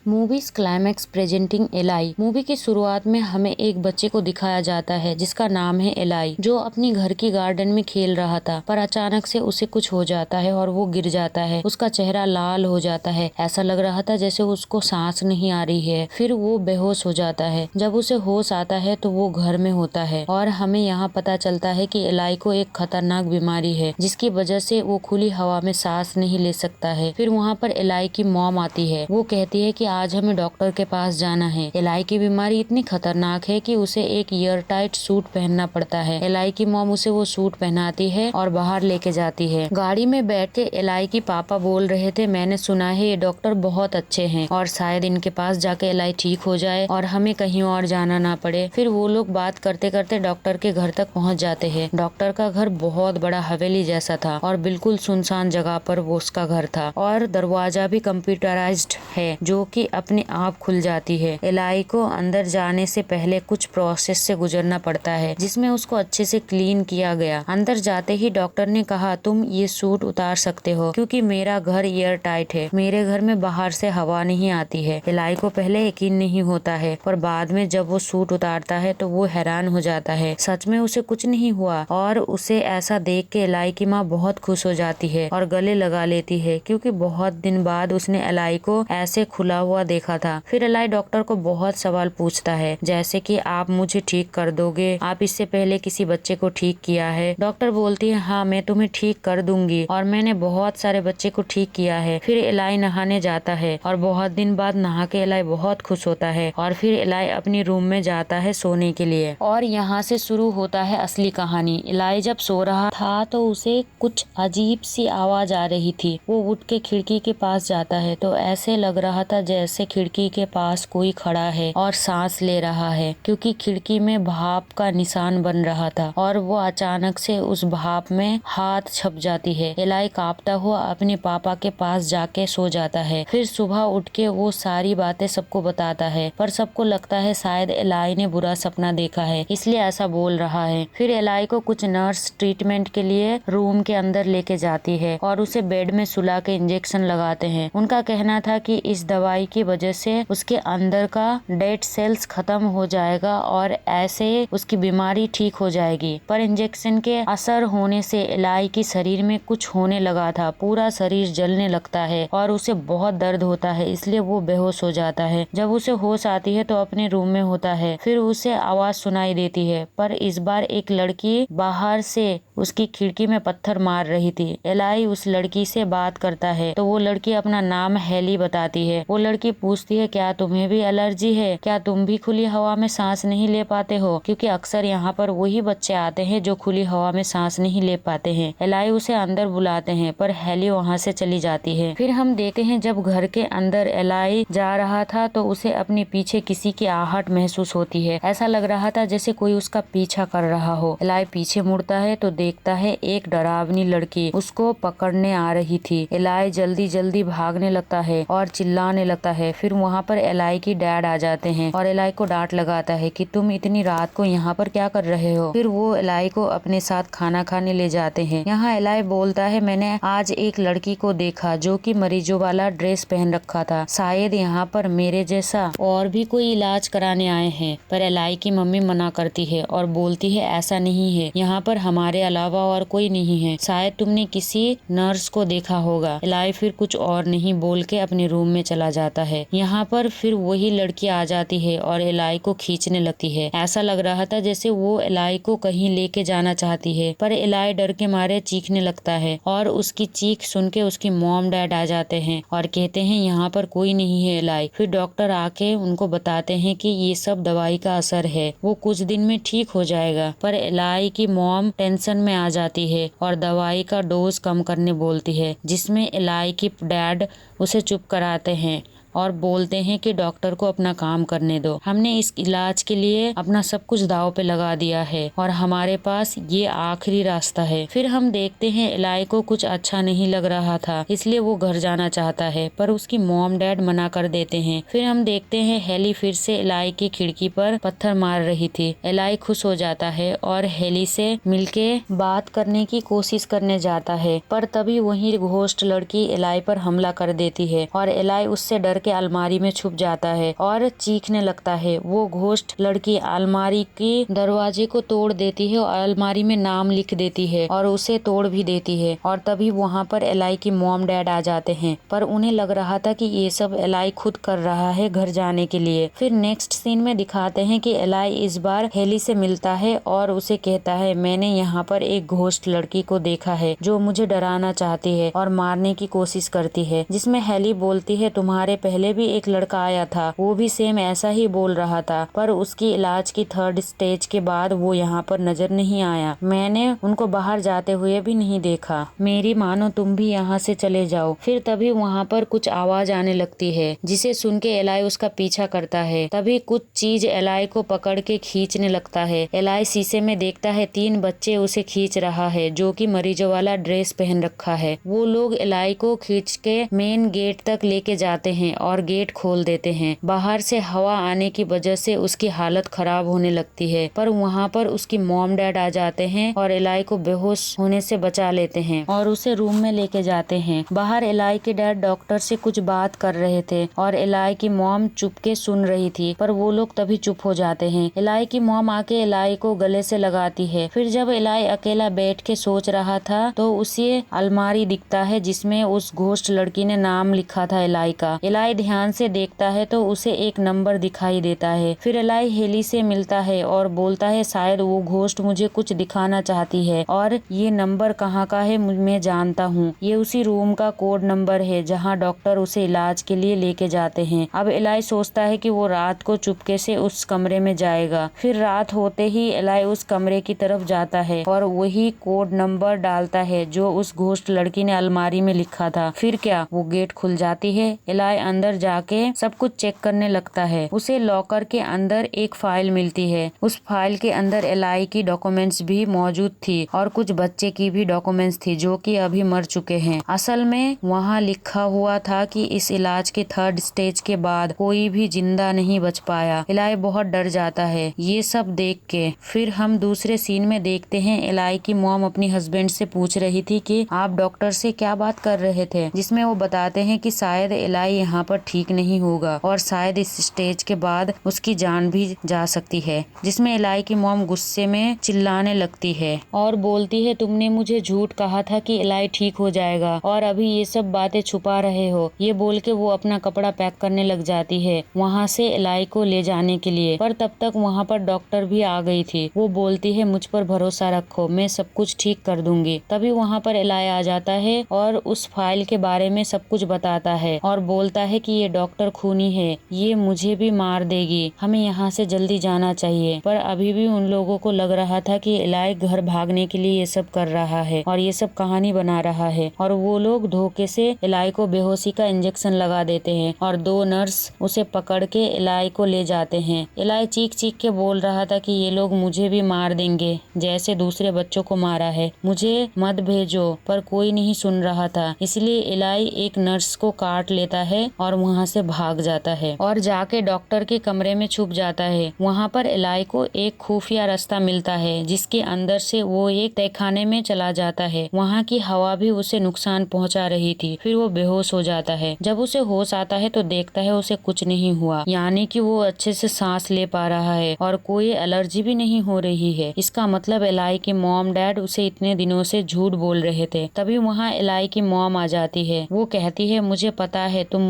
Movies climax presenting ally. Movie की शुरुआत में हमें एक बच्चे को दिखाया जाता है जिसका नाम है एलाई, जो अपनी घर की गार्डन में खेल रहा था, पर अचानक से उसे कुछ हो जाता है और वो गिर जाता है। उसका चेहरा लाल हो जाता है, ऐसा लग रहा था जैसे उसको सांस नहीं आ रही है। फिर वो बेहोश हो जाता है। जब उसे होश आता है तो वो घर में होता है और हमें यहाँ पता चलता है कि एलाई को एक खतरनाक बीमारी है जिसकी वजह से वो खुली हवा में सांस नहीं ले सकता है। फिर वहाँ पर एलाई की मॉम आती है। वो कहती है कि आज हमें डॉक्टर के पास जाना है। एलाई की बीमारी इतनी खतरनाक है कि उसे एक एयर टाइट सूट पहनना पड़ता है। एलाई की मॉम उसे वो सूट पहनाती है और बाहर लेके जाती है। गाड़ी में बैठ के एलाई की पापा बोल रहे थे, मैंने सुना है ये डॉक्टर बहुत अच्छे हैं और शायद इनके पास जाके एलाई ठीक हो जाए और हमें कहीं और जाना ना पड़े। फिर वो लोग बात करते करते डॉक्टर के घर तक पहुँच जाते हैं। डॉक्टर का घर बहुत बड़ा हवेली जैसा था और बिल्कुल सुनसान जगह पर वो उसका घर था और दरवाजा भी कंप्यूटराइज्ड है जो कि अपने आप खुल जाती है। एलाई को अंदर जाने से पहले कुछ प्रोसेस से गुजरना पड़ता है जिसमें उसको अच्छे से क्लीन किया गया। अंदर जाते ही डॉक्टर ने कहा, तुम ये सूट उतार सकते हो क्योंकि मेरा घर एयर टाइट है, मेरे घर में बाहर से हवा नहीं आती है। एलाई को पहले यकीन नहीं होता है पर बाद में जब वो सूट उतारता है तो वो हैरान हो जाता है। सच में उसे कुछ नहीं हुआ और उसे ऐसा देख के एलाई की माँ बहुत खुश हो जाती है और गले लगा लेती है क्योंकि बहुत दिन बाद उसने एलाई को ऐसे खुला हुआ देखा था। फिर एलाई डॉक्टर को बहुत सवाल पूछता है जैसे कि आप मुझे ठीक कर दोगे, आप इससे पहले किसी बच्चे को ठीक किया है। डॉक्टर बोलती है, हाँ मैं तुम्हें ठीक कर दूंगी और मैंने बहुत सारे बच्चे को ठीक किया है। फिर एलाई नहाने जाता है और बहुत दिन बाद नहा के एलाई बहुत खुश होता है और फिर एलाई अपनी रूम में जाता है सोने के लिए। और यहाँ से शुरू होता है असली कहानी। एलाई जब सो रहा था तो उसे कुछ अजीब सी आवाज आ रही थी। वो उठ के खिड़की के पास जाता है तो ऐसे लग रहा था जैसे खिड़की के पास कोई खड़ा है और सांस ले रहा है क्योंकि खिड़की में भाप का निशान बन रहा था और वो अचानक से उस भाप में हाथ छप जाती है। एलाई कांपता हुआ अपने पापा के पास जाके सो जाता है। फिर सुबह उठ के वो सारी बातें सबको बताता है पर सबको लगता है शायद एलाई ने बुरा सपना देखा है इसलिए ऐसा बोल रहा है। फिर एलाई को कुछ नर्स ट्रीटमेंट के लिए रूम के अंदर लेके जाती है और उसे बेड में सुला के इंजेक्शन लगाते हैं। उनका कहना था कि इस दवाई की वजह से उसके अंदर का डेड सेल्स खत्म हो जाएगा और ऐसे उसकी बीमारी ठीक हो जाएगी। पर इंजेक्शन के असर होने से एलाई की शरीर में कुछ होने लगा था। पूरा शरीर जलने लगता है और उसे बहुत दर्द होता है इसलिए वो बेहोश हो जाता है। जब उसे होश आती है तो अपने रूम में होता है। फिर उसे आवाज सुनाई देती है पर इस बार एक लड़की बाहर से उसकी खिड़की में पत्थर मार रही थी। एलाई उस लड़की से बात करता है तो वो लड़की अपना नाम हेली बताती है। वो लड़की पूछती है, क्या तुम्हें भी एलर्जी है, क्या तुम भी खुली हवा में सांस नहीं ले पाते हो, क्योंकि अक्सर यहाँ पर वही बच्चे आते हैं जो खुली हवा में सांस नहीं ले पाते हैं। एलाई उसे अंदर बुलाते हैं पर हेली वहाँ से चली जाती है। फिर हम देखते हैं जब घर के अंदर एलाई जा रहा था तो उसे अपने पीछे किसी की आहट महसूस होती है। ऐसा लग रहा था जैसे कोई उसका पीछा कर रहा हो। एलाई पीछे मुड़ता है तो देखता है एक डरावनी लड़की उसको पकड़ने आ रही थी। एलाई जल्दी जल्दी भागने लगता है और चिल्लाने लगता है। फिर वहाँ पर एलाई की डैड आ जाते हैं और एलाई को डांट लगाता है कि तुम इतनी रात को यहाँ पर क्या कर रहे हो। फिर वो एलाई को अपने साथ खाना खाने ले जाते हैं। यहाँ एलाई बोलता है, मैंने आज एक लड़की को देखा जो कि मरीजों वाला ड्रेस पहन रखा था, शायद यहाँ पर मेरे जैसा और भी कोई इलाज कराने आए हैं। पर एलाई की मम्मी मना करती है और बोलती है ऐसा नहीं है, यहाँ पर हमारे अलावा और कोई नहीं है, शायद तुमने किसी नर्स को देखा होगा। एलाई फिर कुछ और नहीं बोल के अपने रूम में चला जाता है। यहाँ पर फिर वही लड़की आ जाती है और एलाई को खींचने लगती है। ऐसा लग रहा था जैसे वो एलाई को कहीं लेके जाना चाहती है पर एलाई डर के मारे चीखने लगता है और उसकी चीख सुन के उसकी मॉम डैड आ जाते हैं और कहते हैं यहाँ पर कोई नहीं है एलाई। फिर डॉक्टर आके उनको बताते हैं कि ये सब दवाई का असर है, वो कुछ दिन में ठीक हो जाएगा। पर एलाई की मॉम टेंशन में आ जाती है और दवाई का डोज कम करने बोलती है, जिसमें एलाई की डैड उसे चुप कराते हैं और बोलते हैं कि डॉक्टर को अपना काम करने दो, हमने इस इलाज के लिए अपना सब कुछ दांव पे लगा दिया है और हमारे पास ये आखिरी रास्ता है। फिर हम देखते हैं एलाई को कुछ अच्छा नहीं लग रहा था इसलिए वो घर जाना चाहता है पर उसकी मॉम डैड मना कर देते हैं। फिर हम देखते हैं हेली फिर से एलाई की खिड़की पर पत्थर मार रही थी। एलाई खुश हो जाता है और हेली से मिलके बात करने की कोशिश करने जाता है पर तभी वही घोस्ट लड़की एलाई पर हमला कर देती है और एलाई उससे डर के अलमारी में छुप जाता है और चीखने लगता है। वो घोस्ट लड़की अलमारी के दरवाजे को तोड़ देती है और अलमारी में नाम लिख देती है और उसे तोड़ भी देती है। और तभी वहाँ पर एलाई की मॉम डैड आ जाते हैं, पर उन्हें लग रहा था कि ये सब एलाई खुद कर रहा है घर जाने के लिए। फिर नेक्स्ट सीन में दिखाते हैं कि एलाई इस बार हेली से मिलता है और उसे कहता है, मैंने यहाँ पर एक घोस्ट लड़की को देखा है जो मुझे डराना चाहती है और मारने की कोशिश करती है। जिसमें हेली बोलती है, तुम्हारे पहले भी एक लड़का आया था, वो भी सेम ऐसा ही बोल रहा था, पर उसकी इलाज की 3rd स्टेज के बाद वो यहाँ पर नजर नहीं आया। मैंने उनको बाहर जाते हुए भी नहीं देखा। मेरी मानो तुम भी यहाँ से चले जाओ। फिर तभी वहाँ पर कुछ आवाज आने लगती है, जिसे सुन के एलाई उसका पीछा करता है। तभी कुछ चीज एलाई को पकड़ के खींचने लगता है। एलाई शीशे में देखता है 3 बच्चे उसे खींच रहा है, जो कि मरीजों वाला ड्रेस पहन रखा है। वो लोग एलाई को खींच के मेन गेट तक लेके जाते हैं और गेट खोल देते हैं। बाहर से हवा आने की वजह से उसकी हालत खराब होने लगती है, पर वहाँ पर उसकी मॉम डैड आ जाते हैं और एलाई को बेहोश होने से बचा लेते हैं और उसे रूम में लेके जाते हैं। बाहर एलाई के डैड डॉक्टर से कुछ बात कर रहे थे और एलाई की मॉम चुपके सुन रही थी, पर वो लोग तभी चुप हो जाते हैं। एलाई की मॉम आके एलाई को गले से लगाती है। फिर जब एलाई अकेला बैठ के सोच रहा था तो उसे अलमारी दिखता है जिसमें उस घोस्ट लड़की ने नाम लिखा था एलाई का। एलाई ध्यान से देखता है तो उसे एक नंबर दिखाई देता है। फिर एलाई हेली से मिलता है और बोलता है, शायद वो घोस्ट मुझे कुछ दिखाना चाहती है और ये नंबर कहाँ का है मैं जानता हूँ। ये उसी रूम का कोड नंबर है जहाँ डॉक्टर उसे इलाज के लिए लेके जाते हैं। अब एलाई सोचता है कि वो रात को चुपके से उस कमरे में जाएगा। फिर रात होते ही एलाई उस कमरे की तरफ जाता है और वही कोड नंबर डालता है जो उस घोस्ट लड़की ने अलमारी में लिखा था। फिर क्या, वो गेट खुल जाती है। एलाई अंदर जाके सब कुछ चेक करने लगता है। उसे लॉकर के अंदर एक फाइल मिलती है। उस फाइल के अंदर एलाई की डॉक्यूमेंट्स भी मौजूद थी और कुछ बच्चे की भी डॉक्यूमेंट्स थी जो कि अभी मर चुके हैं। असल में वहाँ लिखा हुआ था कि इस इलाज के 3rd स्टेज के बाद कोई भी जिंदा नहीं बच पाया। एलाई बहुत डर जाता है ये सब देख के। फिर हम दूसरे सीन में देखते हैं एलाई की मॉम अपनी हस्बैंड से पूछ रही थी कि आप डॉक्टर से क्या बात कर रहे थे, जिसमें वो बताते हैं कि शायद एलाई यहाँ पर ठीक नहीं होगा और शायद इस स्टेज के बाद उसकी जान भी जा सकती है। जिसमें एलाई की मॉम गुस्से में चिल्लाने लगती है और बोलती है, तुमने मुझे झूठ कहा था कि एलाई ठीक हो जाएगा और अभी ये सब बातें छुपा रहे हो। ये बोल के वो अपना कपड़ा पैक करने लग जाती है वहाँ से एलाई को ले जाने के लिए। पर तब तक वहाँ पर डॉक्टर भी आ गई थी। वो बोलती है, मुझ पर भरोसा रखो, मैं सब कुछ ठीक कर दूंगी। तभी वहाँ पर एलाई आ जाता है और उस फाइल के बारे में सब कुछ बताता है और बोलता है कि ये डॉक्टर खूनी है, ये मुझे भी मार देगी, हमें यहाँ से जल्दी जाना चाहिए। पर अभी भी उन लोगों को लग रहा था कि एलाई घर भागने के लिए ये सब कर रहा है और ये सब कहानी बना रहा है और वो लोग धोखे से एलाई को बेहोशी का इंजेक्शन लगा देते हैं और 2 नर्स उसे पकड़ के एलाई को ले जाते हैं। एलाई चीख चीख के बोल रहा था कि ये लोग मुझे भी मार देंगे जैसे दूसरे बच्चों को मारा है, मुझे मत भेजो। पर कोई नहीं सुन रहा था, इसलिए एलाई एक नर्स को काट लेता है और वहाँ से भाग जाता है और जाके डॉक्टर के कमरे में छुप जाता है। वहाँ पर एलाई को एक खुफिया रास्ता मिलता है जिसके अंदर से वो एक तहखाने में चला जाता है। वहाँ की हवा भी उसे नुकसान पहुँचा रही थी। फिर वो बेहोश हो जाता है। जब उसे होश आता है तो देखता है उसे कुछ नहीं हुआ, यानी कि वो अच्छे से सांस ले पा रहा है और कोई एलर्जी भी नहीं हो रही है। इसका मतलब एलाई की मॉम डैड उसे इतने दिनों से झूठ बोल रहे थे। तभी वहाँ एलाई की मॉम आ जाती है। वो कहती है, मुझे पता है तुम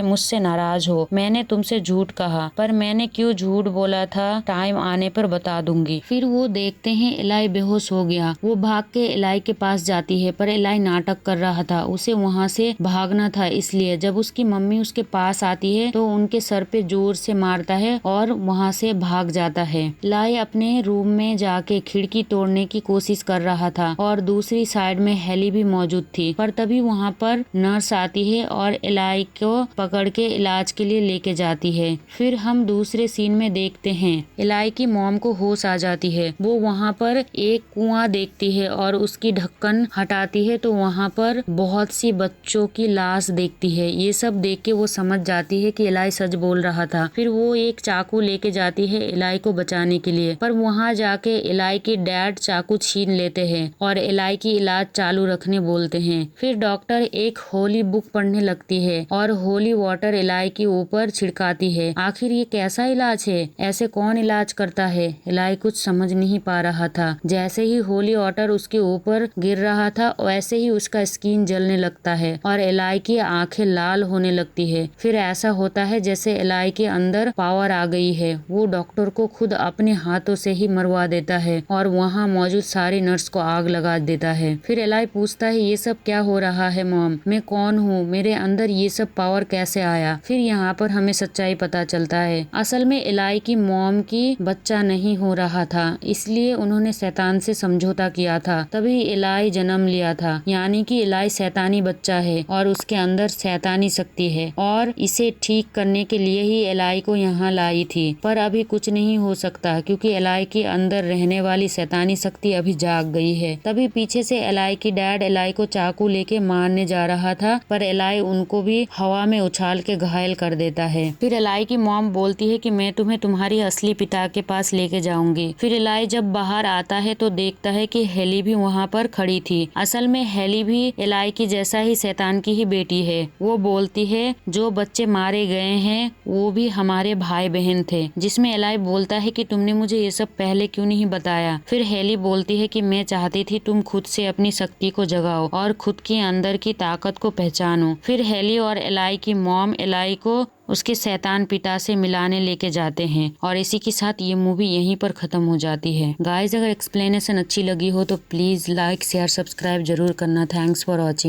मुझसे नाराज हो, मैंने तुमसे झूठ कहा, पर मैंने क्यों झूठ बोला था टाइम आने पर बता दूंगी। फिर वो देखते हैं एलाई बेहोश हो गया। वो भाग के एलाई के पास जाती है, पर एलाई नाटक कर रहा था, उसे वहाँ से भागना था। इसलिए जब उसकी मम्मी उसके पास आती है तो उनके सर पे जोर से मारता है और वहाँ से भाग जाता है। एलाई अपने रूम में जाके खिड़की तोड़ने की कोशिश कर रहा था और दूसरी साइड में हेली भी मौजूद थी। पर तभी वहाँ पर नर्स आती है और एलाई को पकड़ के इलाज के लिए लेके जाती है। फिर हम दूसरे सीन में देखते हैं एलाई की मॉम को होश आ जाती है। वो वहाँ पर एक कुआं देखती है और उसकी ढक्कन हटाती है तो वहाँ पर बहुत सी बच्चों की लाश देखती है। ये सब देख के वो समझ जाती है कि एलाई सच बोल रहा था। फिर वो एक चाकू लेके जाती है एलाई को बचाने के लिए, पर वहाँ जाके एलाई के डैड चाकू छीन लेते हैं और एलाई की इलाज चालू रखने बोलते हैं। फिर डॉक्टर एक होली बुक पढ़ने लगती है और होली वाटर इलाई के ऊपर छिड़काती है। आखिर ये कैसा इलाज है? ऐसे कौन इलाज करता है? इलाई कुछ समझ नहीं पा रहा था। जैसे ही होली वाटर उसके ऊपर गिर रहा था वैसे ही उसका स्किन जलने लगता है और इलाई की आंखें लाल होने लगती है। फिर ऐसा होता है जैसे इलाई के अंदर पावर आ गई है। वो डॉक्टर को खुद अपने हाथों से ही मरवा देता है और वहाँ मौजूद सारी नर्स को आग लगा देता है। फिर इलाई पूछता है, ये सब क्या हो रहा है मॉम? मैं कौन हूँ? मेरे अंदर ये सब पावर कैसे आया? फिर यहाँ पर हमें सच्चाई पता चलता है। असल में इलाई की मॉम की बच्चा नहीं हो रहा था, इसलिए उन्होंने शैतान से समझौता किया था, तभी इलाई जन्म लिया था। यानी कि इलाई शैतानी बच्चा है और उसके अंदर शैतानी शक्ति है और इसे ठीक करने के लिए ही इलाई को यहाँ लाई थी। पर अभी कुछ नहीं हो सकता क्योंकि इलाई के अंदर रहने वाली शैतानी शक्ति अभी जाग गई है। तभी पीछे से इलाई की डैड इलाई को चाकू लेके मारने जा रहा था, पर इलाई उनको भी हवा में उछाल के घायल कर देता है। फिर इलाई की मॉम बोलती है कि मैं तुम्हें तुम्हारी असली पिता के पास लेके जाऊंगी। फिर इलाई जब बाहर आता है तो देखता है कि हेली भी वहाँ पर खड़ी थी। असल में हेली भी इलाई की जैसा ही शैतान की ही बेटी है। वो बोलती है जो बच्चे मारे गए हैं वो भी हमारे भाई बहन थे, जिसमें इलाई बोलता है कि तुमने मुझे ये सब पहले क्यों नहीं बताया। फिर हेली बोलती है कि मैं चाहती थी तुम खुद से अपनी शक्ति को जगाओ और खुद के अंदर की ताकत को पहचानो। फिर हेली और इलाई की मॉम इलाई को उसके शैतान पिता से मिलाने लेके जाते हैं और इसी के साथ ये मूवी यहीं पर खत्म हो जाती है। गाइस, अगर एक्सप्लेनेशन अच्छी लगी हो तो प्लीज लाइक शेयर सब्सक्राइब जरूर करना। Thanks for watching.